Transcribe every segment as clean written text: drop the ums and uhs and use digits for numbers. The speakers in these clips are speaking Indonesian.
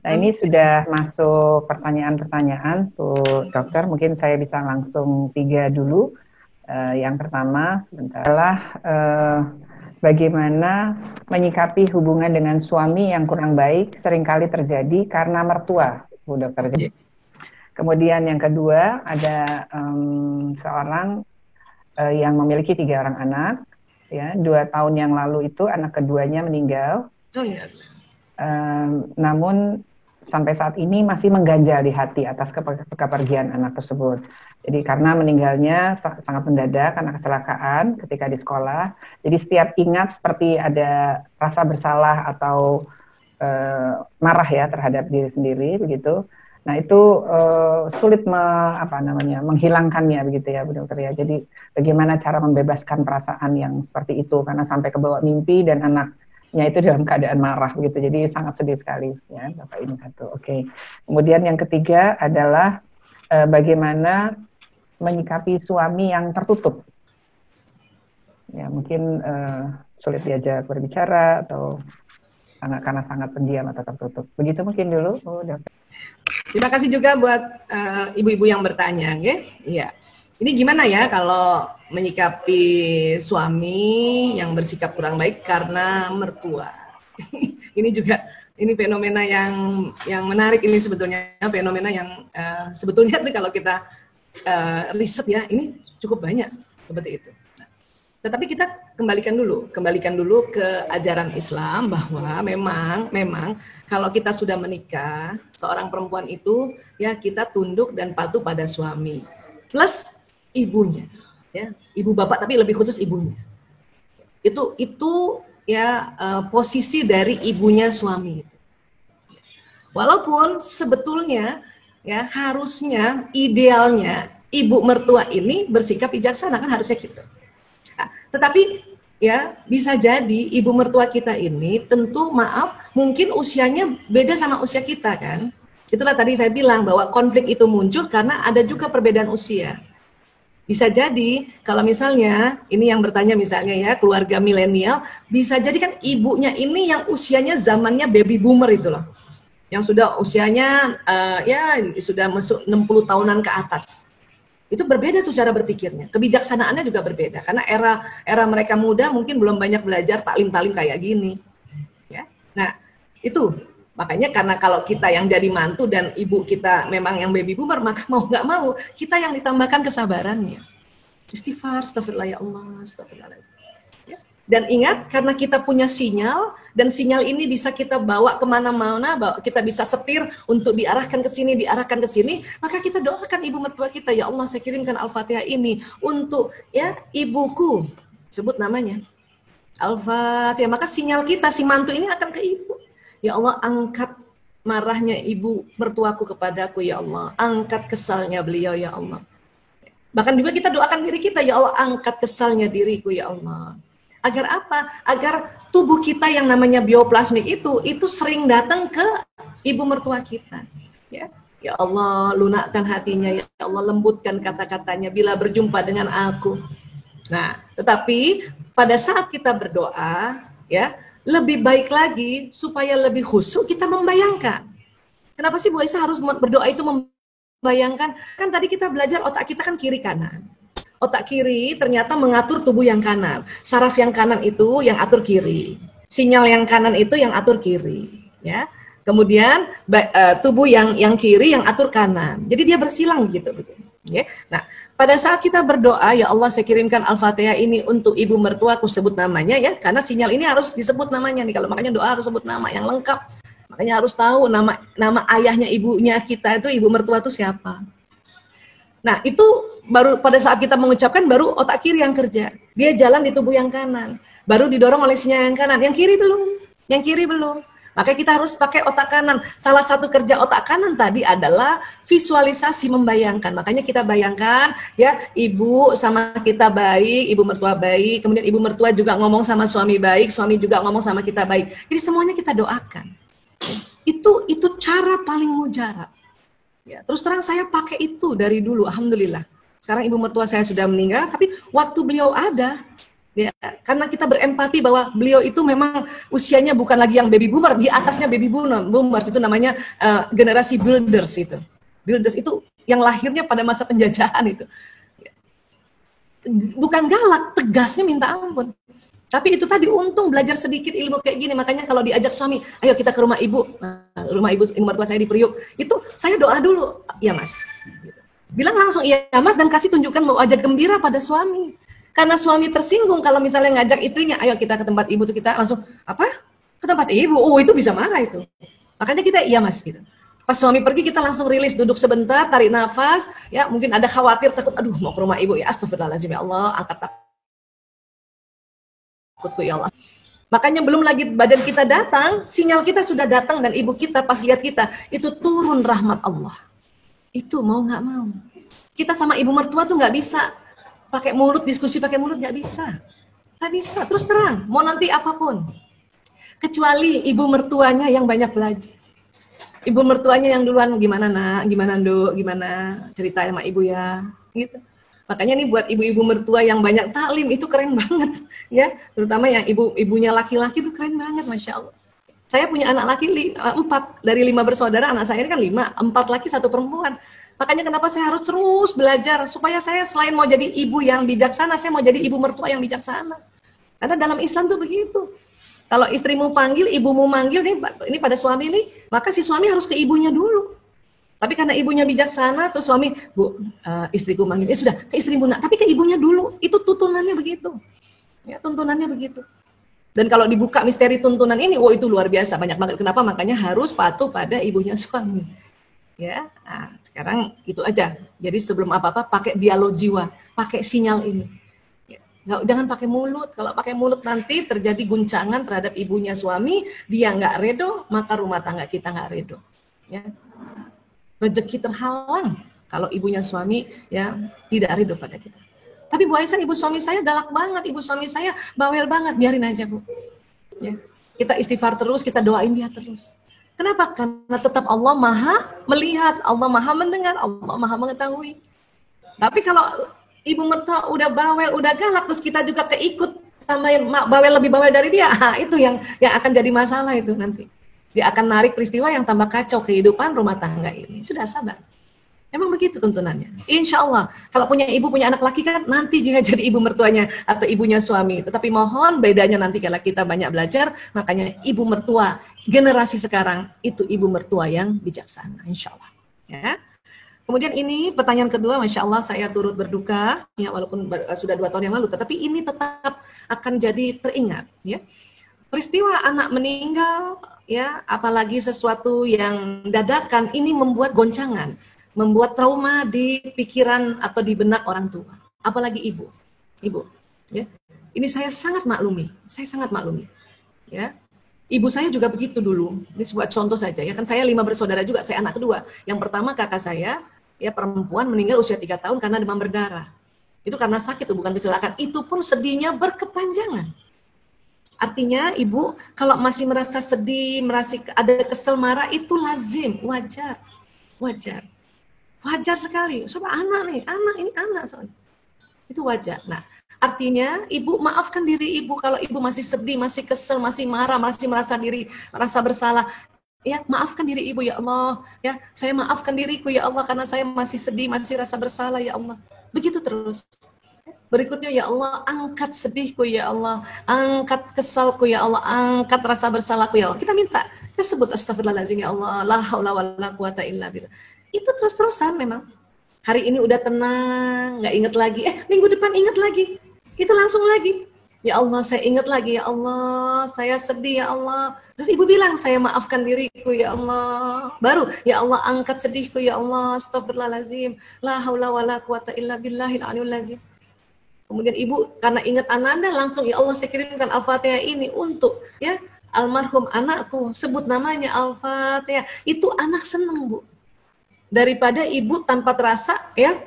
Nah, ini sudah masuk pertanyaan-pertanyaan, tuh dokter. Mungkin saya bisa langsung 3 dulu. Yang pertama sebentar, adalah bagaimana menyikapi hubungan dengan suami yang kurang baik seringkali terjadi karena mertua, Bu Dokter. Kemudian yang kedua ada seorang yang memiliki 3 orang anak, ya 2 tahun yang lalu itu anak keduanya meninggal. Oh ya. Namun sampai saat ini masih mengganjal di hati atas kepergian anak tersebut. Jadi karena meninggalnya sangat mendadak karena kecelakaan ketika di sekolah. Jadi setiap ingat seperti ada rasa bersalah atau marah ya terhadap diri sendiri begitu. Nah itu sulit menghilangkannya begitu ya Bu Dokter ya. Jadi bagaimana cara membebaskan perasaan yang seperti itu karena sampai kebawa mimpi dan anaknya itu dalam keadaan marah gitu. Jadi sangat sedih sekali ya Bapak ini satu. Oke. Kemudian yang ketiga adalah bagaimana menyikapi suami yang tertutup. Ya mungkin sulit diajak berbicara atau karena sangat pendiam atau tertutup. Begitu mungkin dulu. Terima kasih juga buat ibu-ibu yang bertanya, ya. Iya. Ini gimana ya kalau menyikapi suami yang bersikap kurang baik karena mertua? Ini fenomena yang menarik ini sebetulnya, fenomena yang sebetulnya kalau kita riset ya, ini cukup banyak seperti itu. Tetapi kita kembalikan dulu ke ajaran Islam bahwa memang kalau kita sudah menikah, seorang perempuan itu ya kita tunduk dan patuh pada suami plus ibunya, ya ibu bapak tapi lebih khusus ibunya. Itu ya posisi dari ibunya suami itu. Walaupun sebetulnya ya harusnya idealnya ibu mertua ini bersikap bijaksana kan harusnya gitu. Tetapi ya bisa jadi ibu mertua kita ini tentu mungkin usianya beda sama usia kita kan. Itulah tadi saya bilang bahwa konflik itu muncul karena ada juga perbedaan usia. Bisa jadi kalau misalnya ini yang bertanya misalnya ya keluarga milenial, bisa jadi kan ibunya ini yang usianya zamannya baby boomer itu loh. Yang sudah usianya ya sudah masuk 60 tahunan ke atas. Itu berbeda tuh cara berpikirnya, kebijaksanaannya juga berbeda karena era mereka muda mungkin belum banyak belajar taklim kayak gini, ya. Nah itu makanya karena kalau kita yang jadi mantu dan ibu kita memang yang baby boomer maka mau nggak mau kita yang ditambahkan kesabarannya, istighfar, astagfirullah ya Allah, astagfirullahaladzim. Dan ingat, karena kita punya sinyal, dan sinyal ini bisa kita bawa kemana-mana, kita bisa setir untuk diarahkan ke sini, maka kita doakan ibu mertua kita, ya Allah saya kirimkan Al-Fatihah ini untuk ya ibuku, sebut namanya, Al-Fatihah, maka sinyal kita, si mantu ini akan ke ibu. Ya Allah angkat marahnya ibu mertuaku kepadaku, ya Allah, angkat kesalnya beliau, ya Allah. Bahkan juga kita doakan diri kita, ya Allah angkat kesalnya diriku, ya Allah. Agar apa? Agar tubuh kita yang namanya bioplasmik itu sering datang ke ibu mertua kita. Ya Allah, lunakkan hatinya, ya Allah lembutkan kata-katanya bila berjumpa dengan aku. Nah, tetapi pada saat kita berdoa, ya lebih baik lagi supaya lebih khusyuk kita membayangkan. Kenapa sih Bu Aisyah harus berdoa itu membayangkan? Kan tadi kita belajar otak kita kan kiri kanan. Otak kiri ternyata mengatur tubuh yang kanan. Saraf yang kanan itu yang atur kiri. Sinyal yang kanan itu yang atur kiri. Ya. Kemudian tubuh yang kiri yang atur kanan. Jadi dia bersilang gitu. Ya. Nah, pada saat kita berdoa, ya Allah saya kirimkan Al-Fatihah ini untuk ibu mertua, aku sebut namanya ya. Karena sinyal ini harus disebut namanya nih. Kalau makanya doa harus sebut nama yang lengkap. Makanya harus tahu nama ayahnya ibunya kita itu ibu mertua itu siapa. Nah, itu baru pada saat kita mengucapkan baru otak kiri yang kerja. Dia jalan di tubuh yang kanan. Baru didorong oleh sinyal yang kanan. Yang kiri belum. Maka kita harus pakai otak kanan. Salah satu kerja otak kanan tadi adalah visualisasi membayangkan. Makanya kita bayangkan ya ibu sama kita baik, ibu mertua baik, kemudian ibu mertua juga ngomong sama suami baik, suami juga ngomong sama kita baik. Jadi semuanya kita doakan. Itu cara paling mujarab. Ya, terus terang saya pakai itu dari dulu, alhamdulillah. Sekarang ibu mertua saya sudah meninggal, tapi waktu beliau ada, Ya, karena kita berempati bahwa beliau itu memang usianya bukan lagi yang baby boomer, di atasnya baby boomers, itu namanya generasi builders itu. Builders itu yang lahirnya pada masa penjajahan itu. Bukan galak, tegasnya minta ampun. Tapi itu tadi untung belajar sedikit ilmu kayak gini, makanya kalau diajak suami, ayo kita ke rumah ibu mertua saya di Priuk, itu saya doa dulu, iya mas. Bilang langsung iya mas dan kasih tunjukkan wajah gembira pada suami. Karena suami tersinggung kalau misalnya ngajak istrinya, ayo kita ke tempat ibu, tuh kita langsung apa? Ke tempat ibu, oh itu bisa marah itu. Makanya kita iya mas gitu. Pas suami pergi kita langsung rilis, duduk sebentar, tarik nafas, ya mungkin ada khawatir, takut, aduh mau ke rumah ibu ya, astagfirullahaladzim ya Allah, angkat takutku ya Allah. Makanya belum lagi badan kita datang, sinyal kita sudah datang dan ibu kita pas lihat kita, itu turun rahmat Allah. Itu mau nggak mau. Kita sama ibu mertua tuh nggak bisa pakai mulut, diskusi pakai mulut, nggak bisa. Nggak bisa, terus terang, mau nanti apapun. Kecuali ibu mertuanya yang banyak belajar. Ibu mertuanya yang duluan, gimana nak, gimana nduk, gimana cerita sama ibu ya, gitu. Makanya nih buat ibu-ibu mertua yang banyak taklim itu keren banget, ya. Terutama yang ibunya laki-laki itu keren banget, masya Allah. Saya punya anak laki 4 dari 5 bersaudara, anak saya ini kan 5, 4 laki 1 perempuan. Makanya kenapa saya harus terus belajar supaya saya selain mau jadi ibu yang bijaksana, saya mau jadi ibu mertua yang bijaksana. Karena dalam Islam tuh begitu. Kalau istrimu panggil, ibumu manggil, ini pada suami nih, maka si suami harus ke ibunya dulu. Tapi karena ibunya bijaksana, terus suami, bu, istriku manggil, sudah ke istrimu nak, tapi ke ibunya dulu. Itu tuntunannya begitu. Ya, tuntunannya begitu. Dan kalau dibuka misteri tuntunan ini, oh itu luar biasa, banyak banget. Kenapa? Makanya harus patuh pada ibunya suami. Ya, nah, sekarang itu aja. Jadi sebelum apa-apa, pakai dialog jiwa, pakai sinyal ini. Jangan pakai mulut. Kalau pakai mulut nanti terjadi guncangan terhadap ibunya suami, dia nggak redo, maka rumah tangga kita nggak redo. Ya. Rezeki terhalang kalau ibunya suami ya tidak redo pada kita. Tapi Bu Aisyah, ibu suami saya galak banget, ibu suami saya bawel banget, biarin aja Bu. Ya. Kita istighfar terus, kita doain dia terus. Kenapa? Karena tetap Allah maha melihat, Allah maha mendengar, Allah maha mengetahui. Tapi kalau ibu mertua udah bawel, udah galak, terus kita juga keikut sama bawel, lebih bawel dari dia, itu yang akan jadi masalah itu nanti. Dia akan narik peristiwa yang tambah kacau kehidupan rumah tangga ini. Sudah sabar. Emang begitu tuntunannya. Insya Allah, kalau punya ibu, punya anak laki kan, nanti juga jadi ibu mertuanya atau ibunya suami. Tetapi mohon bedanya nanti kalau kita banyak belajar, makanya ibu mertua generasi sekarang itu ibu mertua yang bijaksana. Insya Allah. Ya. Kemudian ini pertanyaan kedua, Masya Allah saya turut berduka, ya walaupun sudah 2 tahun yang lalu, tetapi ini tetap akan jadi teringat. Ya. Peristiwa anak meninggal, ya apalagi sesuatu yang dadakan, ini membuat goncangan, membuat trauma di pikiran atau di benak orang tua, apalagi ibu. Ya. Ini saya sangat maklumi, ya. Ibu saya juga begitu dulu. Ini sebuah contoh saja ya, kan saya 5 bersaudara juga, saya anak kedua. Yang pertama kakak saya, ya perempuan meninggal usia 3 tahun karena demam berdarah. Itu karena sakit, bukan kecelakaan. Itu pun sedihnya berkepanjangan. Artinya ibu kalau masih merasa sedih, merasa ada kesel marah, itu lazim, wajar. Wajar sekali. Soalnya anak soalnya. Itu wajar. Nah, artinya ibu maafkan diri ibu kalau ibu masih sedih, masih kesel, masih marah, masih merasa bersalah. Ya, maafkan diri ibu ya Allah. Ya, saya maafkan diriku ya Allah karena saya masih sedih, masih rasa bersalah ya Allah. Begitu terus. Berikutnya ya Allah, angkat sedihku ya Allah, angkat kesalku ya Allah, angkat rasa bersalahku ya Allah. Kita minta, kita sebut astagfirullahaladzim ya Allah, la haula wala quwata illa billah. Itu terus-terusan memang. Hari ini udah tenang, nggak inget lagi. Minggu depan inget lagi. Itu langsung lagi. Ya Allah, saya ingat lagi ya Allah, saya sedih ya Allah. Terus ibu bilang, saya maafkan diriku ya Allah. Baru, ya Allah angkat sedihku ya Allah, astagfirullahaladzim. La haula wala quwata illa billahil aliyul azim. Kemudian ibu karena ingat ananda langsung, ya Allah saya kirimkan Al-Fatihah ini untuk ya almarhum anakku. Sebut namanya Al-Fatihah. Itu anak senang Bu. Daripada ibu tanpa terasa ya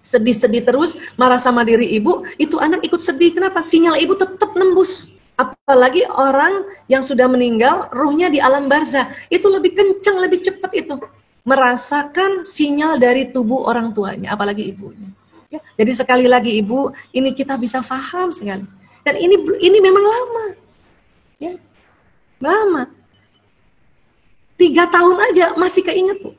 sedih-sedih terus, marah sama diri ibu, itu anak ikut sedih. Kenapa? Sinyal ibu tetap nembus. Apalagi orang yang sudah meninggal, ruhnya di alam barzah, itu lebih kencang, lebih cepat itu. Merasakan sinyal dari tubuh orang tuanya, apalagi ibunya. Ya, jadi sekali lagi ibu, ini kita bisa paham sekali. Dan ini memang lama, ya, lama. 3 tahun aja masih keinget, Bu.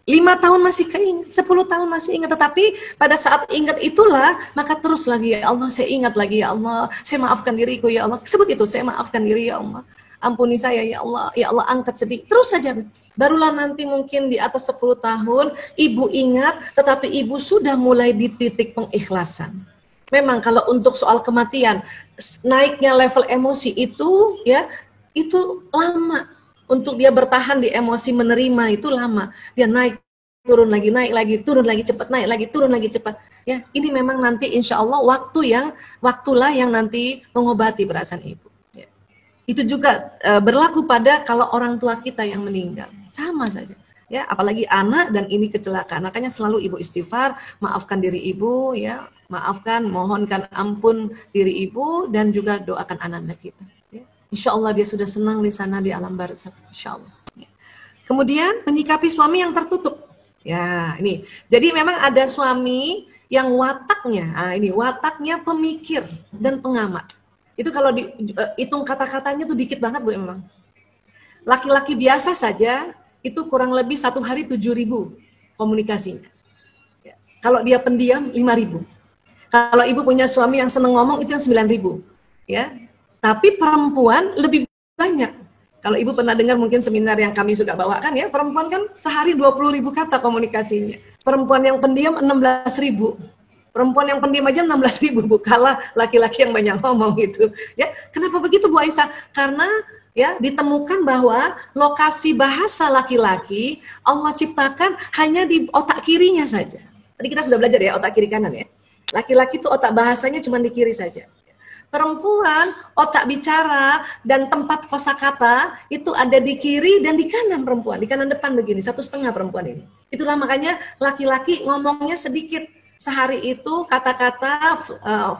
5 tahun masih keinget, 10 tahun masih ingat. Tetapi pada saat ingat itulah, maka terus lagi, ya Allah, saya ingat lagi, ya Allah, saya maafkan diriku, ya Allah. Sebut itu, saya maafkan diri, ya Allah. Ampuni saya, ya Allah, angkat sedih. Terus saja. Barulah nanti mungkin di atas 10 tahun, ibu ingat, tetapi ibu sudah mulai di titik pengikhlasan. Memang kalau untuk soal kematian, naiknya level emosi itu, ya, itu lama. Untuk dia bertahan di emosi menerima itu lama. Dia naik, turun lagi, naik lagi, turun lagi cepat, naik lagi, turun lagi cepat. Ya, ini memang nanti insya Allah waktulah yang nanti mengobati perasaan ibu. Ya. Itu juga berlaku pada kalau orang tua kita yang meninggal, sama saja. Ya, apalagi anak dan ini kecelakaan. Makanya selalu ibu istighfar, maafkan diri ibu, ya, maafkan, mohonkan ampun diri ibu dan juga doakan anak-anak kita. Insya Allah dia sudah senang di sana di alam barzakh, insya Allah. Kemudian menyikapi suami yang tertutup. Ya, ini. Jadi memang ada suami yang wataknya pemikir dan pengamat. Itu kalau dihitung kata-katanya tuh dikit banget, Bu, memang. Laki-laki biasa saja itu kurang lebih 1 hari 7.000 komunikasinya. Ya. Kalau dia pendiam 5.000. Kalau ibu punya suami yang seneng ngomong itu yang 9.000. Ya. Tapi perempuan lebih banyak. Kalau ibu pernah dengar mungkin seminar yang kami suka bawakan, ya, perempuan kan sehari 20.000 kata komunikasinya. Perempuan yang pendiam 16.000. Perempuan yang pendiam aja 16.000, Bu, kalah laki-laki yang banyak ngomong gitu. Ya, kenapa begitu, Bu Aisyah? Karena ya ditemukan bahwa lokasi bahasa laki-laki Allah ciptakan hanya di otak kirinya saja. Tadi kita sudah belajar ya otak kiri kanan, ya. Laki-laki itu otak bahasanya cuma di kiri saja. Perempuan, otak bicara dan tempat kosakata itu ada di kiri dan di kanan perempuan, di kanan depan begini, 1,5 perempuan ini. Itulah makanya laki-laki ngomongnya sedikit. Sehari itu kata-kata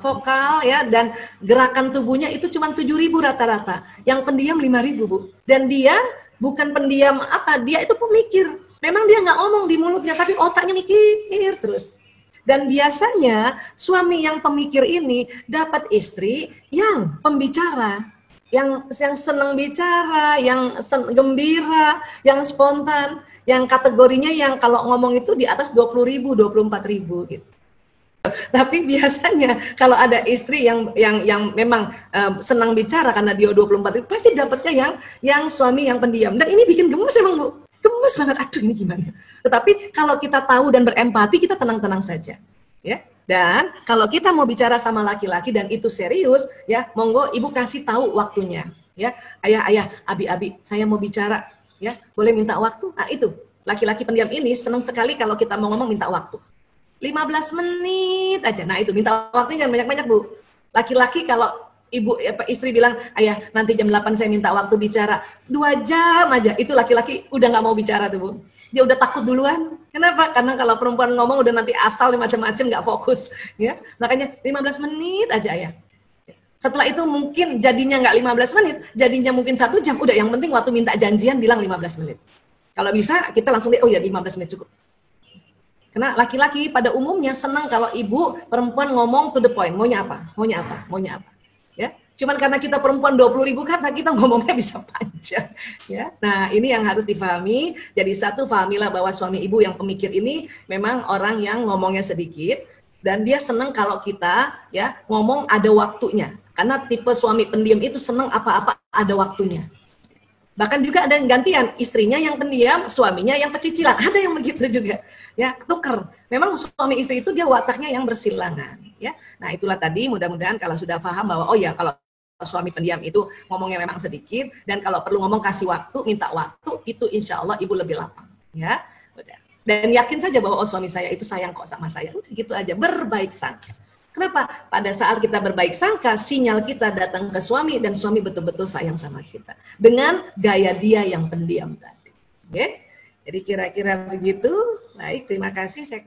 vokal, ya, dan gerakan tubuhnya itu cuma 7.000 rata-rata. Yang pendiam 5.000, Bu. Dan dia bukan pendiam dia itu pemikir. Memang dia nggak ngomong di mulutnya, tapi otaknya mikir terus. Dan biasanya suami yang pemikir ini dapat istri yang pembicara, yang senang bicara, yang gembira, yang spontan, yang kategorinya yang kalau ngomong itu di atas 20.000, 24.000 gitu. Tapi biasanya kalau ada istri yang memang senang bicara karena dia 24.000, pasti dapatnya yang suami yang pendiam. Dan ini bikin gemes emang, Bu. Gemes banget, aduh ini gimana. Tetapi kalau kita tahu dan berempati, kita tenang-tenang saja, ya. Dan kalau kita mau bicara sama laki-laki dan itu serius, ya, monggo ibu kasih tahu waktunya, ya. Ayah, abi, saya mau bicara, ya, boleh minta waktu? Nah, itu laki-laki pendiam ini senang sekali kalau kita mau ngomong minta waktu. 15 menit aja. Nah, itu minta waktunya jangan banyak-banyak, Bu. Laki-laki kalau istri bilang, ayah nanti jam 8 saya minta waktu bicara, 2 jam aja, itu laki-laki udah nggak mau bicara tuh, Bu. Dia udah takut duluan. Kenapa? Karena kalau perempuan ngomong udah nanti asal macam-macam, nggak fokus, ya. Makanya 15 menit aja, ayah. Setelah itu mungkin jadinya nggak 15 menit, jadinya mungkin 1 jam, udah yang penting waktu minta janjian bilang 15 menit. Kalau bisa kita langsung oh ya 15 menit cukup. Karena laki-laki pada umumnya senang kalau ibu perempuan ngomong to the point, maunya apa. Ya, cuman karena kita perempuan 20.000 kata, kita ngomongnya bisa panjang, ya. Nah, ini yang harus difahami. Jadi satu, pahamilah bahwa suami ibu yang pemikir ini memang orang yang ngomongnya sedikit dan dia senang kalau kita, ya, ngomong ada waktunya. Karena tipe suami pendiam itu senang apa-apa ada waktunya. Bahkan juga ada yang gantian, istrinya yang pendiam, suaminya yang pecicilan. Ada yang begitu juga, ya, tuker. Memang suami istri itu dia wataknya yang bersilangan, ya. Nah, itulah tadi, mudah-mudahan kalau sudah paham bahwa oh ya, kalau suami pendiam itu ngomongnya memang sedikit dan kalau perlu ngomong kasih waktu, minta waktu, itu insya Allah ibu lebih lapang, ya. Udah. Dan yakin saja bahwa oh suami saya itu sayang kok sama saya. Udah gitu aja, berbaik sangka. Kenapa? Pada saat kita berbaik sangka, sinyal kita datang ke suami dan suami betul-betul sayang sama kita. Dengan gaya dia yang pendiam tadi. Oke? Jadi kira-kira begitu. Baik, terima kasih. Saya